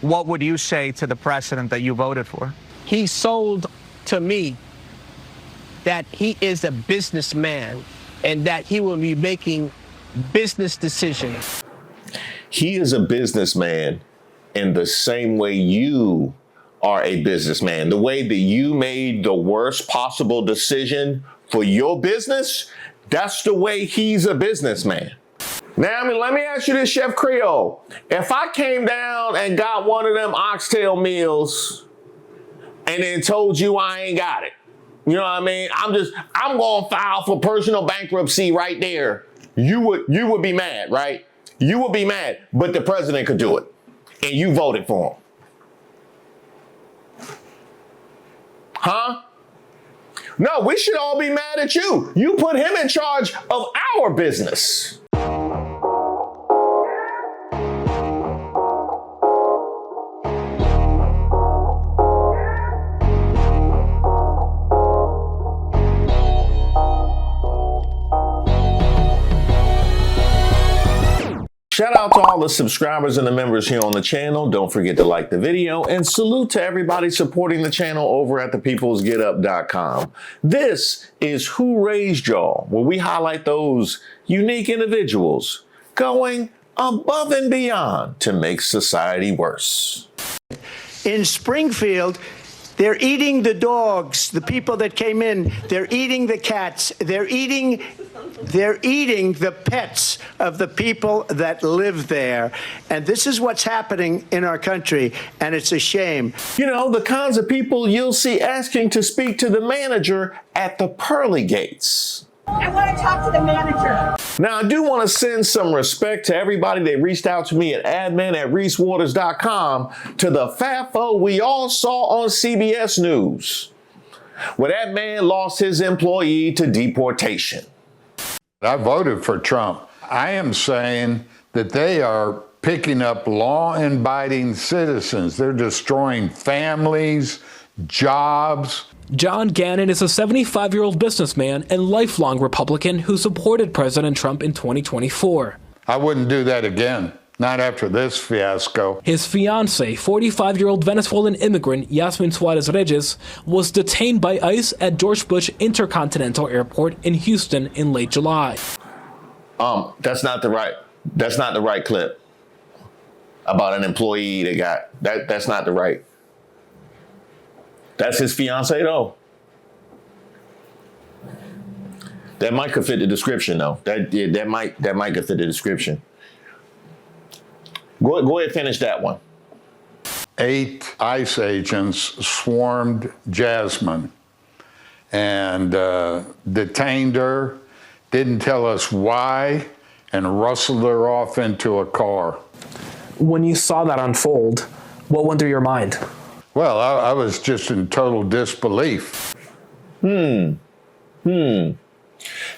what would you say to the president that you voted for? He sold to me that he is a businessman and that he will be making business decisions. He is a businessman in the same way you are a businessman. The way that you made the worst possible decision for your business, that's the way he's a businessman. Now, let me ask you this, Chef Creole. If I came down and got one of them oxtail meals and then told you I ain't got it, you know what I mean? I'm going to file for personal bankruptcy right there. You would be mad, right? You would be mad, but the president could do it. And you voted for him. Huh? No, we should all be mad at you. You put him in charge of our business. Shout out to all the subscribers and the members here on the channel. Don't forget to like the video, and salute to everybody supporting the channel over at thepeoplesgetup.com. This is Who Raised Y'all, where we highlight those unique individuals going above and beyond to make society worse. In Springfield, they're eating the dogs, the people that came in. They're eating the cats. They're eating the pets of the people that live there. And this is what's happening in our country, and it's a shame. You know, the kinds of people you'll see asking to speak to the manager at the pearly gates. I want to talk to the manager. Now, I do want to send some respect to everybody that reached out to me at admin@ReeseWaters.com to the FAFO we all saw on CBS News, where that man lost his employee to deportation. I voted for Trump. I am saying that they are picking up law-abiding citizens. They're destroying families, jobs. John Gannon is a 75-year-old businessman and lifelong Republican who supported President Trump in 2024. I wouldn't do that again, not after this fiasco. His fiancée, 45-year-old Venezuelan immigrant Yasmin Suarez-Reyes, was detained by ICE at George Bush Intercontinental Airport in Houston in late July. That's not the right clip about an employee that got that's not the right. That's his fiance, though. That might could fit the description, though. That might could fit the description. Go ahead, finish that one. 8 ICE agents swarmed Jasmine and detained her, didn't tell us why, and rustled her off into a car. When you saw that unfold, what went through your mind? Well, I was just in total disbelief. Now,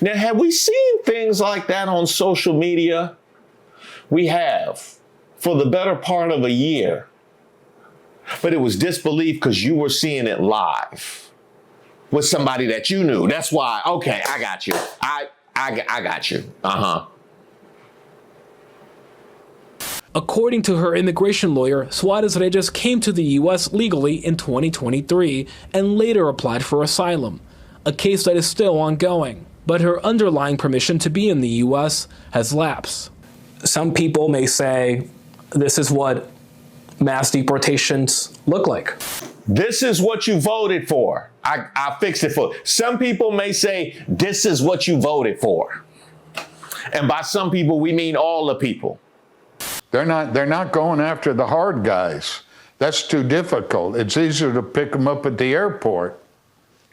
have we seen things like that on social media? We have, for the better part of a year. But it was disbelief because you were seeing it live with somebody that you knew. That's why, okay, I got you. I got you. Uh-huh. According to her immigration lawyer, Suarez-Reyes came to the U.S. legally in 2023 and later applied for asylum, a case that is still ongoing. But her underlying permission to be in the U.S. has lapsed. Some people may say this is what mass deportations look like. This is what you voted for. I fixed it for. Some people may say this is what you voted for. And by some people, we mean all the people. They're not going after the hard guys. That's too difficult. It's easier to pick them up at the airport.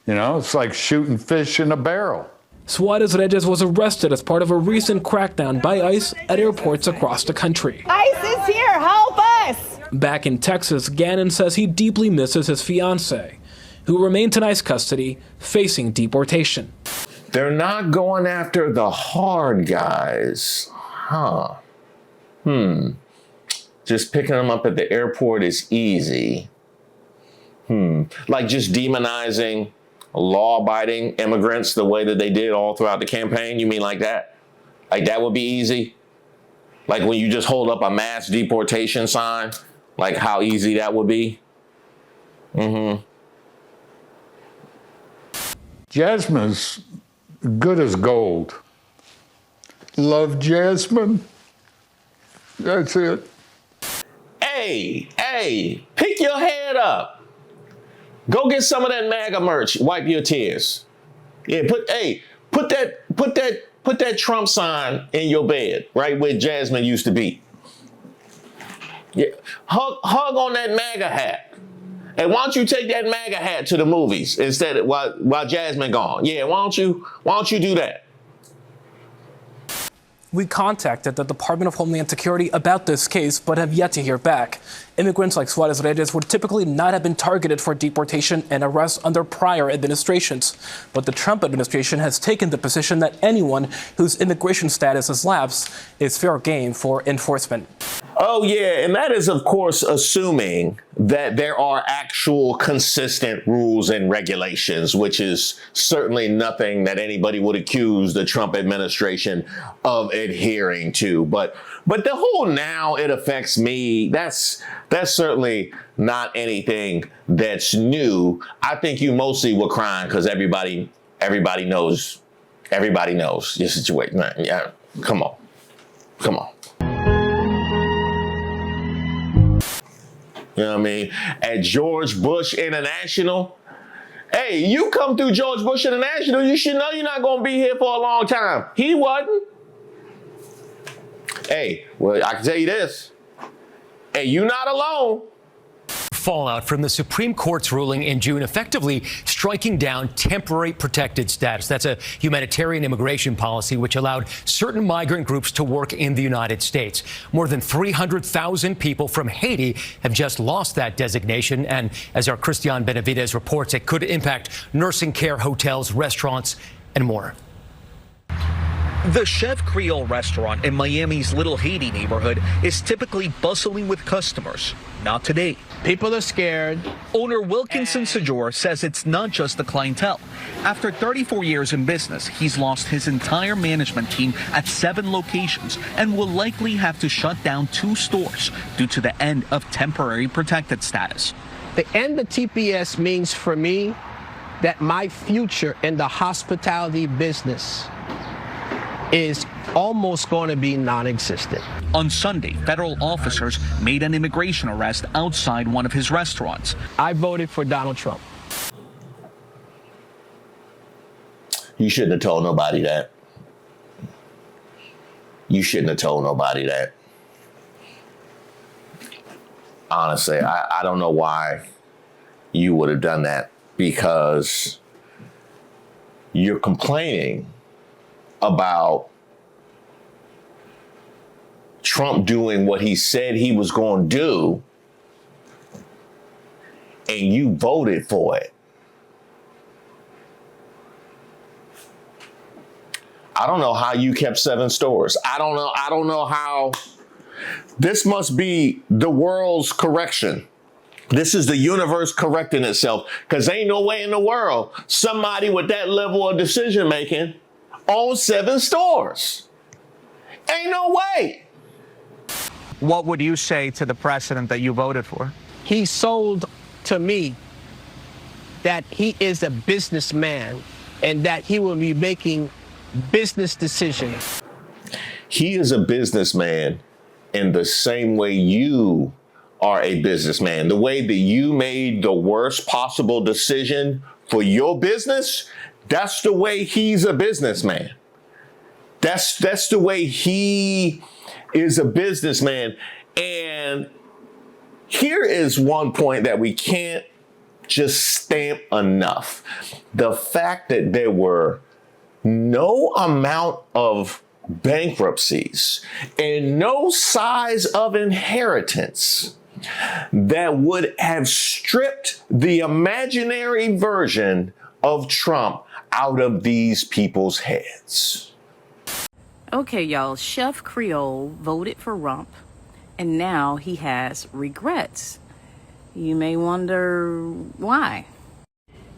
You know, it's like shooting fish in a barrel. Suarez-Reyes was arrested as part of a recent crackdown by ICE at airports across the country. ICE is here, help us! Back in Texas, Gannon says he deeply misses his fiancée, who remains in ICE custody, facing deportation. They're not going after the hard guys. Huh. Just picking them up at the airport is easy. Like just demonizing law-abiding immigrants the way that they did all throughout the campaign? You mean like that? Like that would be easy? Like when you just hold up a mass deportation sign Like how easy that would be? Mm-hmm. Jasmine's good as gold. Love Jasmine. That's it. Hey, pick your head up. Go get some of that MAGA merch. Wipe your tears. Yeah, put that Trump sign in your bed, right where Jasmine used to be. Yeah, hug on that MAGA hat. And why don't you take that MAGA hat to the movies instead of while Jasmine gone? Yeah, why don't you do that? We contacted the Department of Homeland Security about this case, but have yet to hear back. Immigrants like Suarez Reyes would typically not have been targeted for deportation and arrest under prior administrations. But the Trump administration has taken the position that anyone whose immigration status has lapsed is fair game for enforcement. Oh, yeah. And that is, of course, assuming that there are actual consistent rules and regulations, which is certainly nothing that anybody would accuse the Trump administration of adhering to. But the whole now it affects me, that's certainly not anything that's new. I think you mostly were crying because everybody knows your situation. Yeah, come on. You know what I mean? At George Bush International, hey, you come through George Bush International, you should know you're not going to be here for a long time. He wasn't. Hey, well, I can tell you this. Hey, you're not alone. Fallout from the Supreme Court's ruling in June effectively striking down temporary protected status. That's a humanitarian immigration policy which allowed certain migrant groups to work in the United States. More than 300,000 people from Haiti have just lost that designation. And as our Christian Benavidez reports, it could impact nursing care, hotels, restaurants, and more. The Chef Creole restaurant in Miami's Little Haiti neighborhood is typically bustling with customers. Not today. People are scared. Owner Wilkinson Sejour says it's not just the clientele. After 34 years in business, he's lost his entire management team at 7 locations and will likely have to shut down 2 stores due to the end of temporary protected status. The end of TPS means for me that my future in the hospitality business is almost going to be non-existent. On Sunday, federal officers made an immigration arrest outside one of his restaurants. I voted for Donald Trump. You shouldn't have told nobody that. You shouldn't have told nobody that. Honestly, I don't know why you would have done that, because you're complaining about Trump doing what he said he was going to do, and you voted for it. I don't know how you kept 7 stores. I don't know how. This must be the world's correction. This is the universe correcting itself, because ain't no way in the world somebody with that level of decision making owns 7 stores. Ain't no way. What would you say to the president that you voted for? He sold to me that he is a businessman and that he will be making business decisions. He is a businessman in the same way you are a businessman. The way that you made the worst possible decision for your business, that's the way he's a businessman. That's the way he is a businessman. And here is one point that we can't just stamp enough. The fact that there were no amount of bankruptcies and no size of inheritance that would have stripped the imaginary version of Trump out of these people's heads. Okay, y'all, Chef Creole voted for Rump, and now he has regrets. You may wonder why.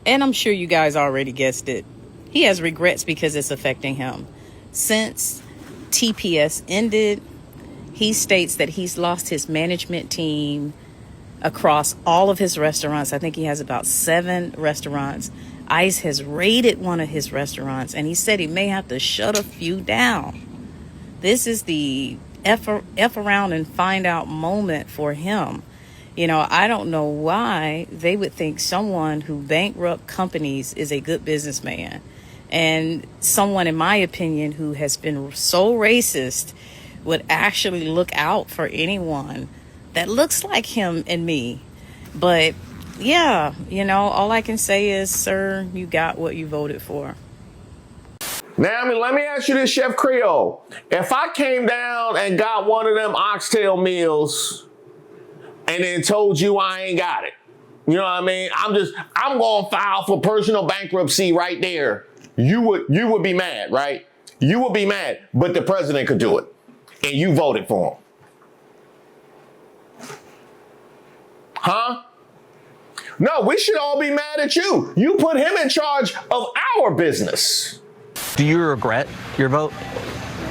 And I'm sure you guys already guessed it. He has regrets because it's affecting him. Since TPS ended, he states that he's lost his management team, across all of his restaurants. I think he has about 7 restaurants. ICE has raided one of his restaurants, and he said he may have to shut a few down. This is the F around and find out moment for him. You know, I don't know why they would think someone who bankrupt companies is a good businessman. And someone, in my opinion, who has been so racist would actually look out for anyone that looks like him and me. But yeah, you know, all I can say is, sir, you got what you voted for. Now, let me ask you this, Chef Creole. If I came down and got one of them oxtail meals and then told you I ain't got it, you know what I mean? I'm going to file for personal bankruptcy right there. You would be mad, right? You would be mad, but the president could do it. And you voted for him. Huh? No, we should all be mad at you. You put him in charge of our business. Do you regret your vote?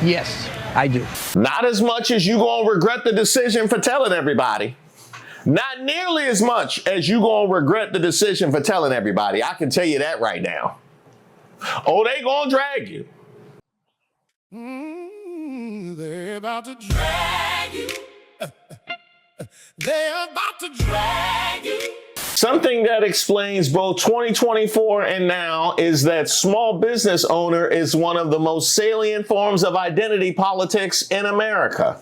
Yes, I do. Not as much as you gonna regret the decision for telling everybody. Not nearly as much as you gonna regret the decision for telling everybody. I can tell you that right now. Oh, they gonna drag you. They're about to drag you. They're about to drag you. Something that explains both 2024 and now is that small business owner is one of the most salient forms of identity politics in America.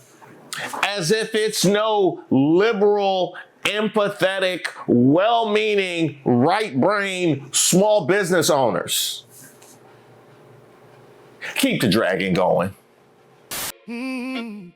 As if it's no liberal, empathetic, well-meaning, right-brain small business owners. Keep the dragging going. In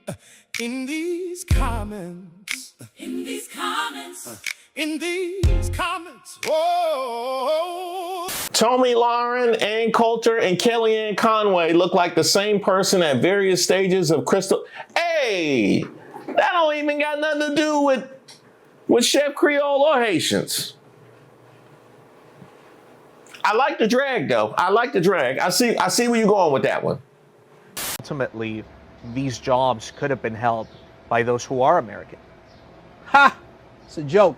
these comments. In these comments. In these comments. Oh. Tommy Lauren, Ann Coulter, and Kellyanne Conway look like the same person at various stages of crystal. Hey, that don't even got nothing to do with Chef Creole or Haitians. I like the drag, though. I like the drag. I see where you're going with that one. Ultimately, these jobs could have been held by those who are American. Ha! It's a joke.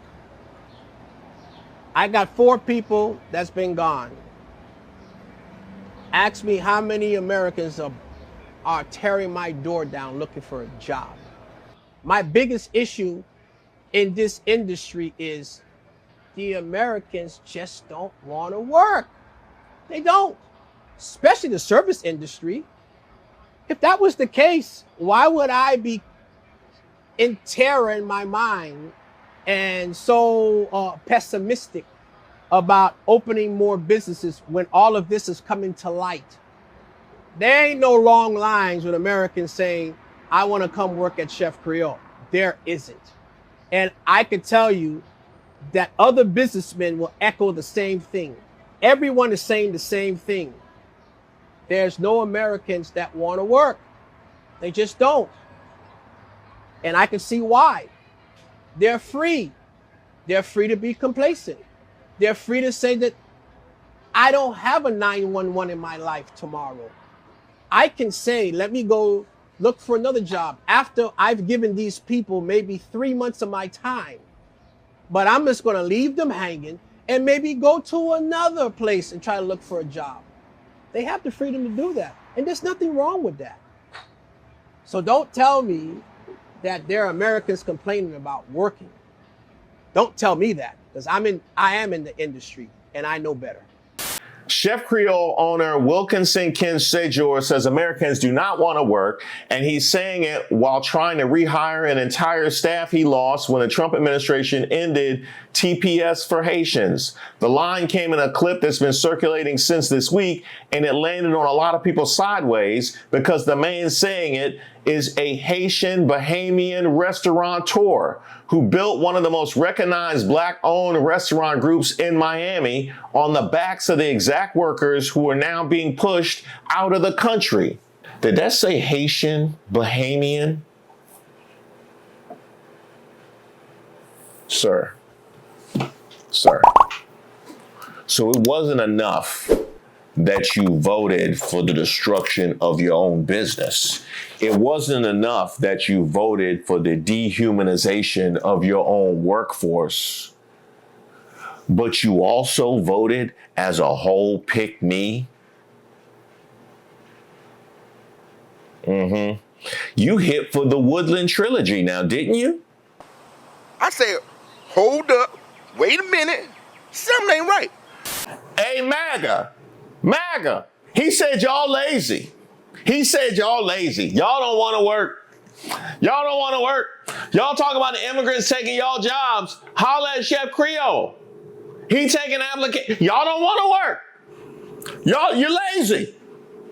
I got 4 people that's been gone. Ask me how many Americans are tearing my door down looking for a job. My biggest issue in this industry is the Americans just don't want to work. They don't, especially the service industry. If that was the case, why would I be in terror in my mind and so pessimistic about opening more businesses when all of this is coming to light? There ain't no long lines with Americans saying, I want to come work at Chef Creole. There isn't. And I can tell you that other businessmen will echo the same thing. Everyone is saying the same thing. There's no Americans that want to work. They just don't. And I can see why. They're free. They're free to be complacent. They're free to say that I don't have a 911 in my life tomorrow. I can say, let me go look for another job after I've given these people maybe 3 months of my time. But I'm just going to leave them hanging and maybe go to another place and try to look for a job. They have the freedom to do that. And there's nothing wrong with that. So don't tell me that there are Americans complaining about working. Don't tell me that, because I am in the industry and I know better. Chef Creole owner Wilkinson Ken Sejour says Americans do not want to work, and he's saying it while trying to rehire an entire staff he lost when the Trump administration ended TPS for Haitians. The line came in a clip that's been circulating since this week, and it landed on a lot of people sideways because the man saying it is a Haitian Bahamian restaurateur who built one of the most recognized Black-owned restaurant groups in Miami on the backs of the exact workers who are now being pushed out of the country. Did that say Haitian Bahamian? Sir. So it wasn't enough that you voted for the destruction of your own business. It wasn't enough that you voted for the dehumanization of your own workforce, but you also voted as a whole pick me. You hit for the Woodland trilogy now, didn't you? I said, hold up, wait a minute, something ain't right. Hey, MAGA, he said y'all lazy. He said y'all lazy. Y'all don't want to work. Y'all don't want to work. Y'all talk about the immigrants taking y'all jobs. Holla at Chef Creole. He taking applications. Y'all don't want to work. You're lazy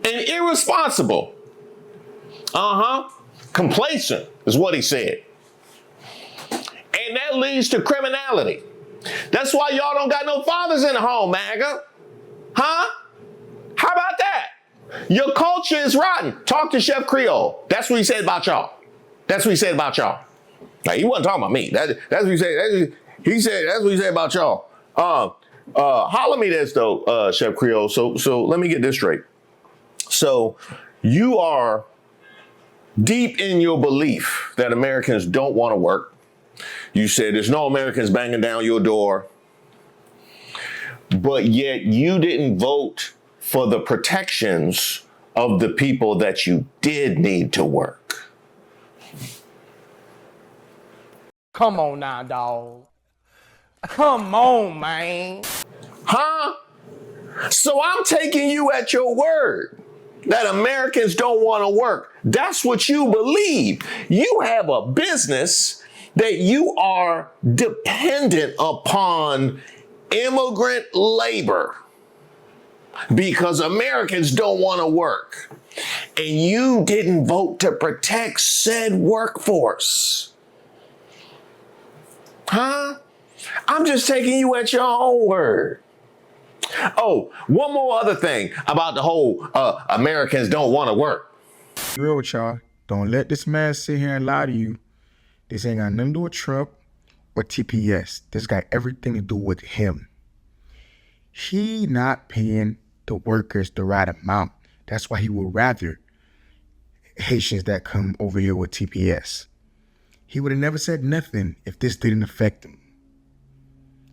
and irresponsible. Complacent is what he said. And that leads to criminality. That's why y'all don't got no fathers in the home, MAGA. Huh? How about that? Your culture is rotten. Talk to Chef Creole. That's what he said about y'all. That's what he said about y'all. Now, he wasn't talking about me. That's what he said. That's what he said about y'all. Holler me this though, Chef Creole. So let me get this straight. So you are deep in your belief that Americans don't want to work. You said there's no Americans banging down your door, but yet you didn't vote for the protections of the people that you did need to work. Come on now, dog. Come on, man. Huh? So I'm taking you at your word that Americans don't want to work. That's what you believe. You have a business that you are dependent upon immigrant labor because Americans don't want to work. And you didn't vote to protect said workforce. Huh? I'm just taking you at your own word. Oh, one more other thing about the whole Americans don't want to work. Real with y'all. Don't let this man sit here and lie to you. This ain't got nothing to do with Trump or TPS. This got everything to do with him. He not paying the workers the right amount. That's why he would rather Haitians that come over here with TPS. He would have never said nothing if this didn't affect him.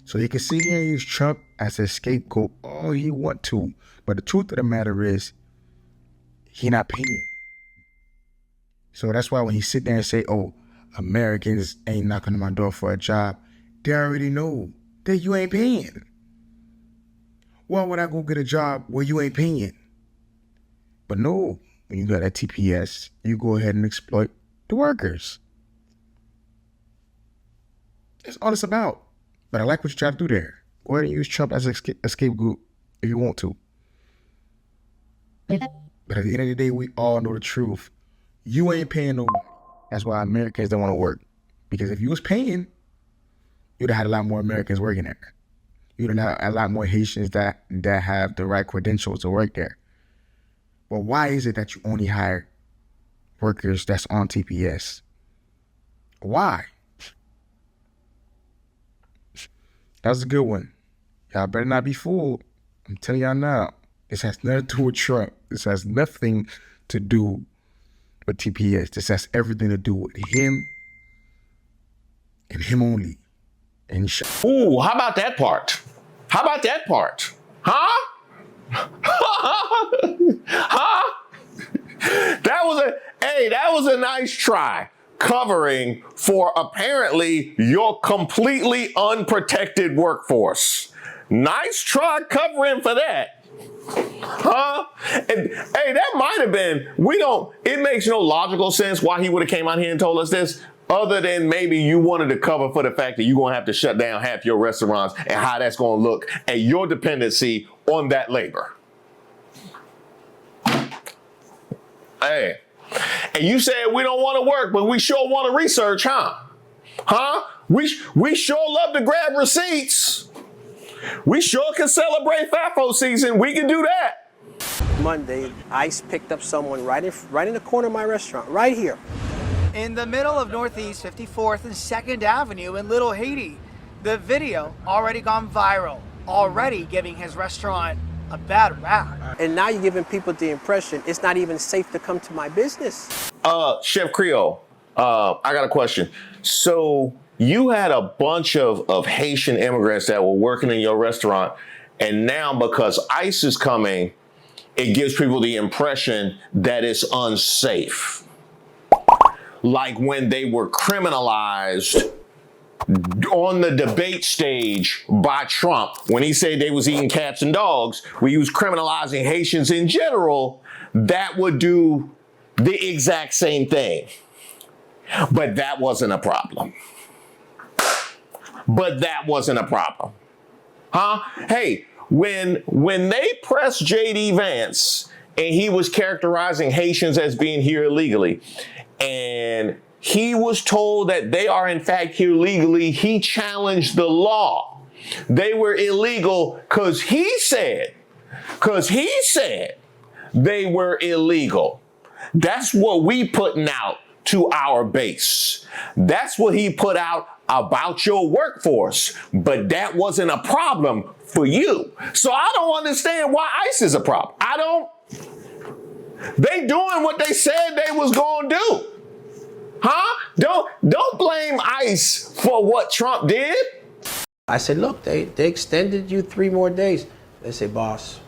So you can sit here and use Trump as a scapegoat all you want to. But the truth of the matter is, he not paying. So that's why when he sit there and say, oh, Americans ain't knocking on my door for a job, they already know that you ain't paying. Why would I go get a job where you ain't paying? But no, when you got that TPS, you go ahead and exploit the workers. That's all it's about. But I like what you try to do there. Go ahead and use Trump as a scapegoat if you want to. But at the end of the day, we all know the truth. You ain't paying nobody. That's why Americans don't want to work. Because if you was paying, you'd have had a lot more Americans working there. You'd have had a lot more Haitians that have the right credentials to work there. But why is it that you only hire workers that's on TPS? Why? That was a good one. Y'all better not be fooled. I'm telling y'all now. This has nothing to do with Trump. This has nothing to do with TPS. This has everything to do with him and him only. And ooh, how about that part? How about that part? Huh? Huh? That was a nice try. Covering for apparently your completely unprotected workforce. Nice try covering for that. Huh? And hey, that might have been, it makes no logical sense why he would have came out here and told us this, other than maybe you wanted to cover for the fact that you're going to have to shut down half your restaurants and how that's going to look and your dependency on that labor. Hey. And you said we don't want to work, but we sure want to research, huh? Huh? We sure love to grab receipts. We sure can celebrate FAFO season. We can do that. Monday, ICE picked up someone right in the corner of my restaurant, right here. In the middle of Northeast 54th and 2nd Avenue in Little Haiti. The video already gone viral, already giving his restaurant a bad rap. And now you're giving people the impression it's not even safe to come to my business. Chef Creole, I got a question. So you had a bunch of Haitian immigrants that were working in your restaurant, and now because ICE is coming, it gives people the impression that it's unsafe. Like when they were criminalized on the debate stage by Trump, when he said they was eating cats and dogs, when he was criminalizing Haitians in general, that would do the exact same thing. But that wasn't a problem. Huh? Hey, when they pressed J.D. Vance and he was characterizing Haitians as being here illegally, and he was told that they are in fact here legally, he challenged the law. They were illegal because he said they were illegal. That's what we putting out to our base. That's what he put out about your workforce, but that wasn't a problem for you. So I don't understand why ICE is a problem. They doing what they said they was gonna do. Huh? Don't blame ICE for what Trump did. I said, look, they extended you 3 more days. They say, boss,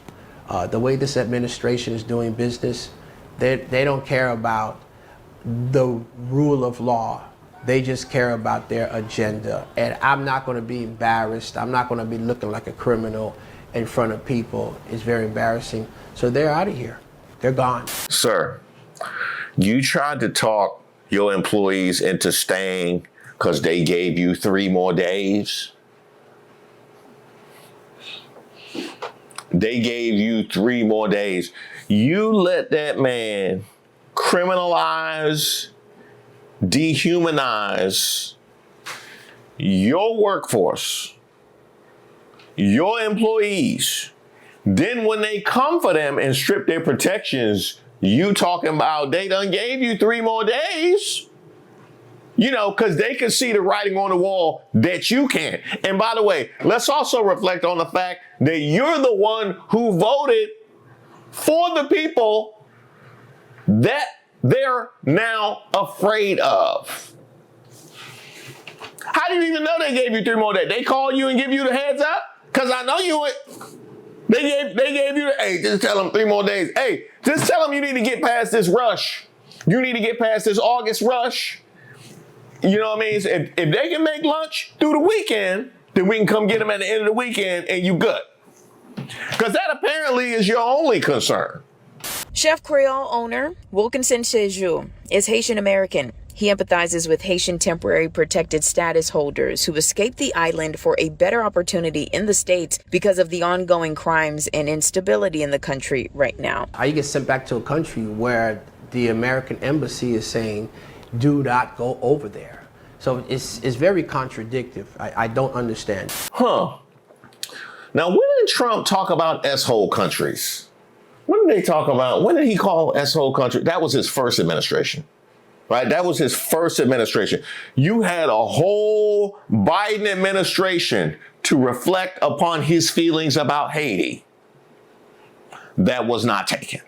the way this administration is doing business, they don't care about the rule of law. They just care about their agenda. And I'm not going to be embarrassed. I'm not going to be looking like a criminal in front of people. It's very embarrassing. So they're out of here. They're gone. Sir, you tried to talk your employees into staying because they gave you 3 more days. They gave you 3 more days. You let that man criminalize, dehumanize your workforce, your employees. Then when they come for them and strip their protections, you talking about they done gave you 3 more days. You know, because they can see the writing on the wall that you can't. And by the way, let's also reflect on the fact that you're the one who voted for the people that they're now afraid of. How do you even know they gave you 3 more days? They call you and give you the heads up? Because I know you would. They gave you, hey, just tell them 3 more days. Hey, just tell them you need to get past this rush. You need to get past this August rush. You know what I mean? So if they can make lunch through the weekend, then we can come get them at the end of the weekend and you good. Because that apparently is your only concern. Chef Creole owner Wilkinson Sejour is Haitian American. He empathizes with Haitian temporary protected status holders who escaped the island for a better opportunity in the States because of the ongoing crimes and instability in the country right now. You get sent back to a country where the American embassy is saying, do not go over there. So it's very contradictory. I don't understand. Huh. Now, when did Trump talk about S-hole countries? When did he call S-hole country? That was his first administration, right? That was his first administration. You had a whole Biden administration to reflect upon his feelings about Haiti. That was not taken.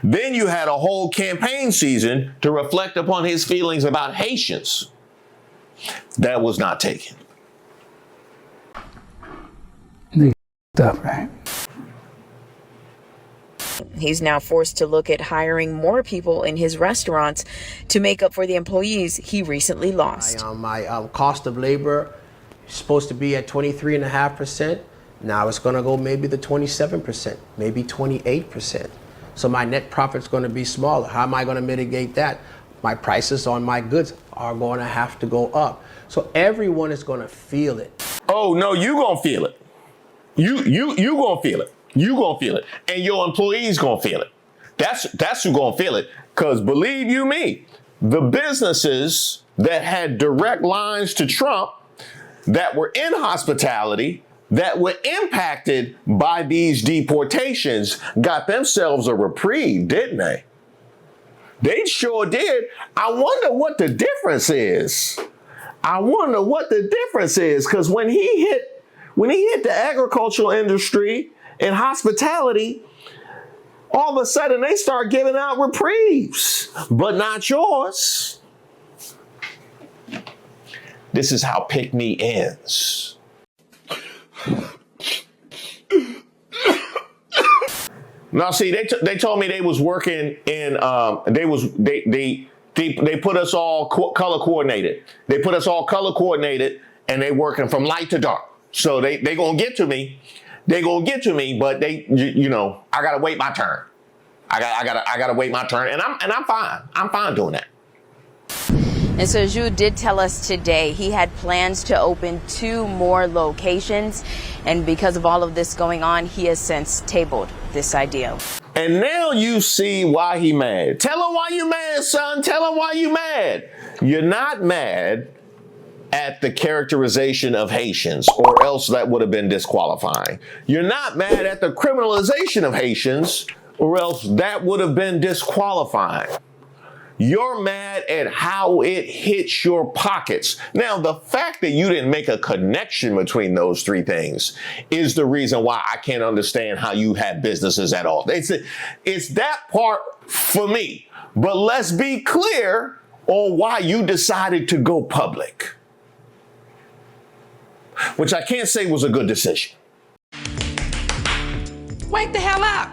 Then you had a whole campaign season to reflect upon his feelings about Haitians. That was not taken. Stuff, right? He's now forced to look at hiring more people in his restaurants to make up for the employees he recently lost. My cost of labor is supposed to be at 23.5%. Now it's going to go maybe the 27%, maybe 28%. So my net profit's going to be smaller. How am I going to mitigate that? My prices on my goods are going to have to go up. So everyone is going to feel it. Oh, no, you going to feel it. You going to feel it. You going to feel it. And your employees going to feel it. That's who going to feel it. Because believe you me, the businesses that had direct lines to Trump that were in hospitality, that were impacted by these deportations, got themselves a reprieve, didn't they? They sure did. I wonder what the difference is. Because when he hit the agricultural industry in hospitality, all of a sudden they start giving out reprieves, but not yours. This is how pick me ends. Now, see, they told me they was working in they put us all color coordinated. They put us all color coordinated, and they working from light to dark. So they gonna get to me. They gonna get to me, but you know, I gotta wait my turn. I gotta wait my turn, and I'm fine. I'm fine doing that. And Sejour did tell us today he had plans to open 2 more locations. And because of all of this going on, he has since tabled this idea. And now you see why he mad. Tell him why you mad, son. Tell him why you mad. You're not mad at the characterization of Haitians, or else that would have been disqualifying. You're not mad at the criminalization of Haitians, or else that would have been disqualifying. You're mad at how it hits your pockets. Now, the fact that you didn't make a connection between those 3 things is the reason why I can't understand how you have businesses at all. It's that part for me. But let's be clear on why you decided to go public, which I can't say was a good decision. Wake the hell up.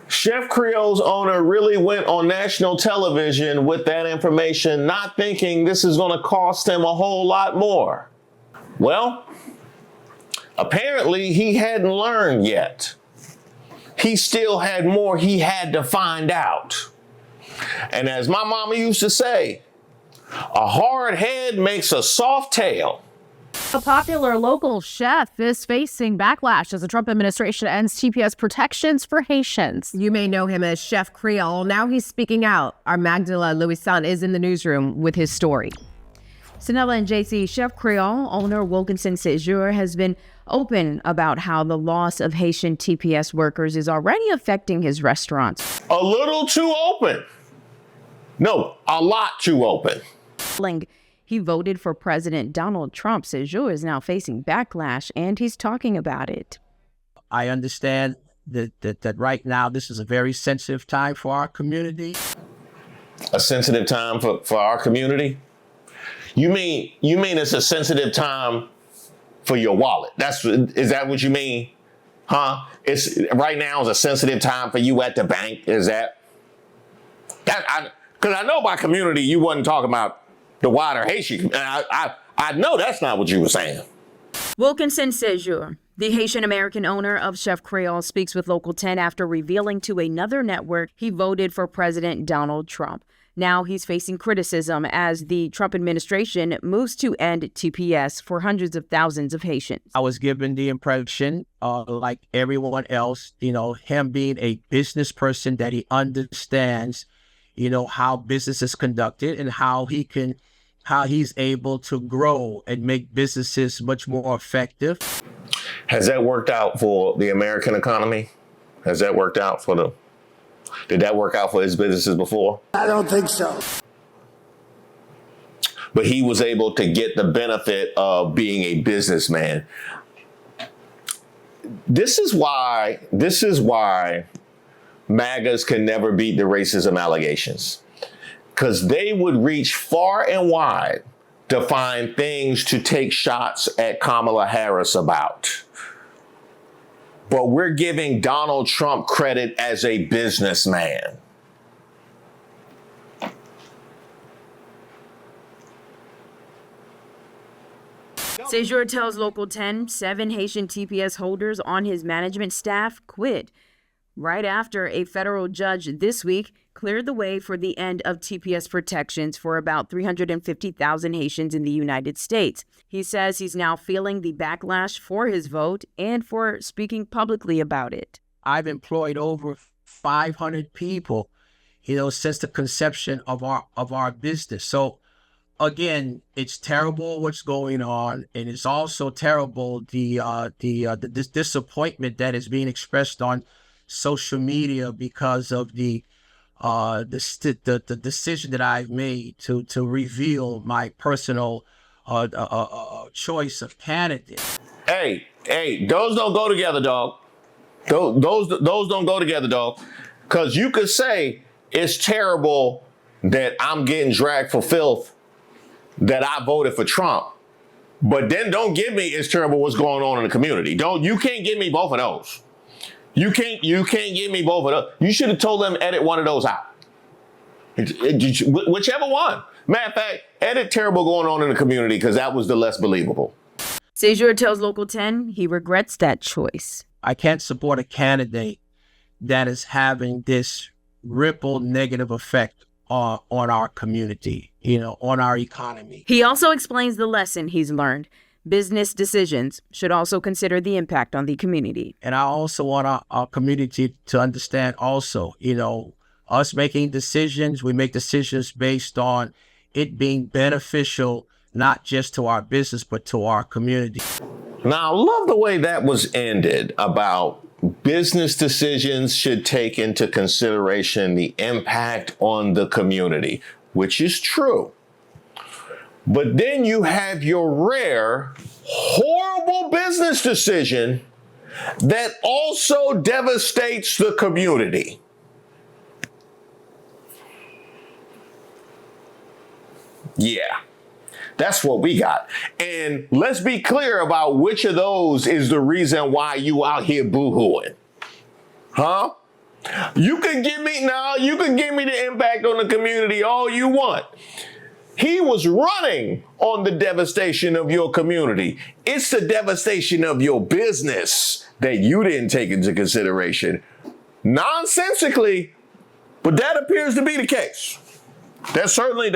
Chef Creole's owner really went on national television with that information, not thinking this is going to cost him a whole lot more. Well, apparently he hadn't learned yet. He still had more he had to find out. And as my mama used to say, a hard head makes a soft tail. A popular local chef is facing backlash as the Trump administration ends TPS protections for Haitians. You may know him as Chef Creole. Now he's speaking out. Our Magdala Louisan is in the newsroom with his story. Sanella and JC, Chef Creole owner Wilkinson Sejour has been open about how the loss of Haitian TPS workers is already affecting his restaurants. A little too open. No, a lot too open. He voted for President Donald Trump. Sejour is now facing backlash, and he's talking about it. I understand that right now this is a very sensitive time for our community. A sensitive time for our community? You mean it's a sensitive time for your wallet? Is that what you mean? Huh? It's right now is a sensitive time for you at the bank. Is that? Because I know by community you wasn't talking about the wider Haitian. I know that's not what you were saying. Wilkinson Sejour, the Haitian American owner of Chef Creole, speaks with Local 10 after revealing to another network he voted for President Donald Trump. Now he's facing criticism as the Trump administration moves to end TPS for hundreds of thousands of Haitians. I was given the impression, like everyone else, him being a business person, that he understands, how business is conducted and how he's able to grow and make businesses much more effective. Has that worked out for the American economy? Has that worked out did that work out for his businesses before? I don't think so. But he was able to get the benefit of being a businessman. This is why MAGAs can never beat the racism allegations, because they would reach far and wide to find things to take shots at Kamala Harris about. But we're giving Donald Trump credit as a businessman. Sejour tells Local 10 7 Haitian TPS holders on his management staff quit right after a federal judge this week cleared the way for the end of TPS protections for about 350,000 Haitians in the United States. He says he's now feeling the backlash for his vote and for speaking publicly about it. I've employed over 500 people, since the conception of our business. So again, it's terrible what's going on, and it's also terrible the disappointment that is being expressed on social media because of the decision that I've made to reveal my personal choice of candidate. Hey, those don't go together, dog. Those don't go together, dog. Because you could say it's terrible that I'm getting dragged for filth, that I voted for Trump. But then don't give me it's terrible what's going on in the community. You can't give me both of those. You can't give me both of those. You should have told them edit one of those out. Whichever one. Matter of fact, edit terrible going on in the community because that was the less believable. Sejour tells Local 10 he regrets that choice. I can't support a candidate that is having this ripple negative effect on our community, on our economy. He also explains the lesson he's learned. Business decisions should also consider the impact on the community. And I also want our community to understand also, us making decisions, we make decisions based on it being beneficial, not just to our business, but to our community. Now, I love the way that was ended about business decisions should take into consideration the impact on the community, which is true. But then you have your rare, horrible business decision that also devastates the community. Yeah, that's what we got. And let's be clear about which of those is the reason why you out here boo-hooing. Huh? You can give me the impact on the community all you want. He was running on the devastation of your community. It's the devastation of your business that you didn't take into consideration. Nonsensically, but that appears to be the case. That certainly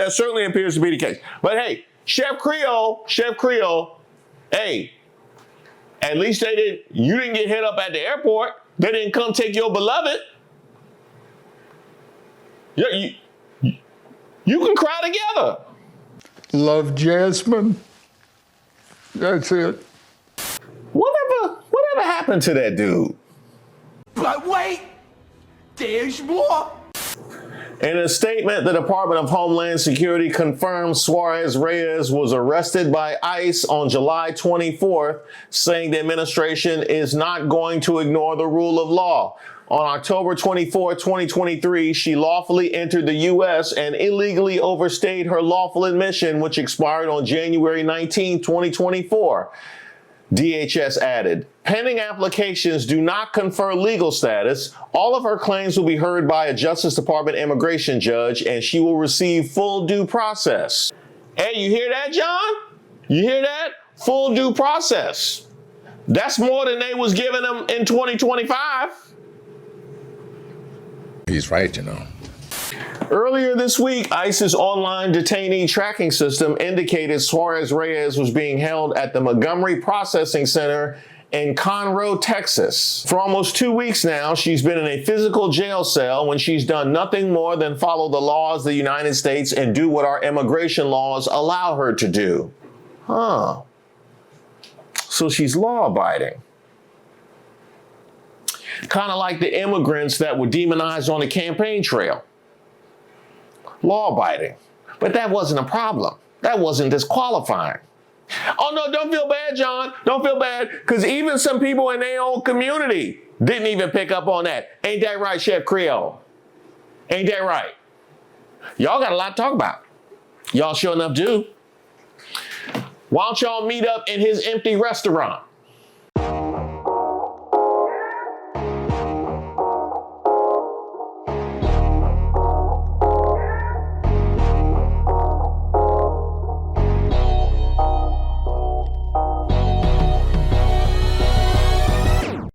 appears to be the case. But hey, Chef Creole, hey, at least you didn't get hit up at the airport. They didn't come take your beloved. You can cry together. Love Jasmine. That's it. Whatever happened to that dude? But wait, there's more. In a statement, the Department of Homeland Security confirmed Suarez Reyes was arrested by ICE on July 24th, saying the administration is not going to ignore the rule of law. On October 24, 2023, she lawfully entered the U.S. and illegally overstayed her lawful admission, which expired on January 19, 2024. DHS added, pending applications do not confer legal status. All of her claims will be heard by a Justice Department immigration judge, and she will receive full due process. Hey, you hear that, John? You hear that? Full due process. That's more than they was giving them in 2025. He's right, Earlier this week, ICE's online detainee tracking system indicated Suarez Reyes was being held at the Montgomery Processing Center in Conroe, Texas. For almost 2 weeks now, she's been in a physical jail cell when she's done nothing more than follow the laws of the United States and do what our immigration laws allow her to do. Huh. So she's law-abiding. Kind of like the immigrants that were demonized on the campaign trail. Law-abiding. But that wasn't a problem. That wasn't disqualifying. Oh no, don't feel bad, John. Don't feel bad, because even some people in their own community didn't even pick up on that. Ain't that right, Chef Creole? Ain't that right? Y'all got a lot to talk about. Y'all sure enough do. Why don't y'all meet up in his empty restaurant?